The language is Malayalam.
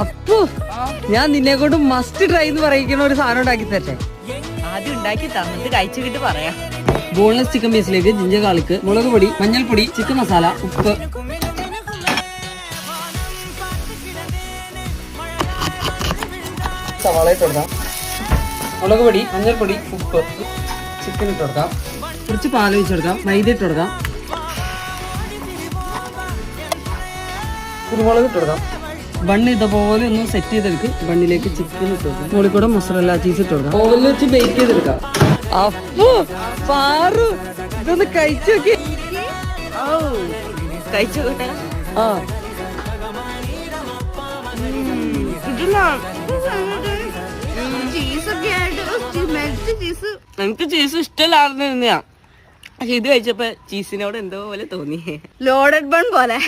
അപ്പു ഞാൻ നിന്നെ കൊണ്ട് മസ്റ്റ് ട്രൈ എന്ന് പറയിക്കണ ഒരു സാധനം ഉണ്ടാക്കി തരട്ടെ. ആദ്യം ഉണ്ടാക്കി തന്നിട്ട് കഴിച്ചിട്ട് പറയാം. ബോൺലെസ് ചിക്കൻ പീസിലേക്ക് ജിഞ്ചർ ഗാർലിക്, മുളക് പൊടി, മഞ്ഞൾപ്പൊടി, ചിക്കൻ മസാല, ഉപ്പ്, സവാള ഇട്ട് കൊടുക്കാം. മുളക് പൊടി, മഞ്ഞൾപ്പൊടി, ഉപ്പ്, ചിക്കൻ ഇട്ട് കൊടുക്കാം. കുറച്ച് പാൽ ഒഴിച്ചെടുക്കാം. മൈദ ഇട്ട് കൊടുക്കാം. കുരുമുളക് ഇട്ട് കൊടുക്കാം. ബണ്ണ് ഇതുപോലെ ഒന്ന് സെറ്റ് ചെയ്തെടുക്കും. ബണ്ണിലേക്ക് ചിക്കൻ ഇട്ട് കൊടുക്കാം. മുകളിൽ കൂടെ മൊസറല്ല ചീസ് ഇട്ട് കൊടുക്കാം. ഓവനിൽ വെച്ച് ബേക്ക് ചെയ്തെടുക്കാം. അപ്പോ പാറു ഇതൊന്ന് കഴിച്ചു നോക്കി. കഴിച്ചു നോക്കട്ടെ. ആ എനിക്ക് ചീസ് ഇഷ്ടമല്ലായിരുന്ന, പക്ഷെ ഇത് കഴിച്ചപ്പോ ചീസിനോട് എന്തോ പോലെ തോന്നി. ലോഡഡ് ബൺ പോലെ.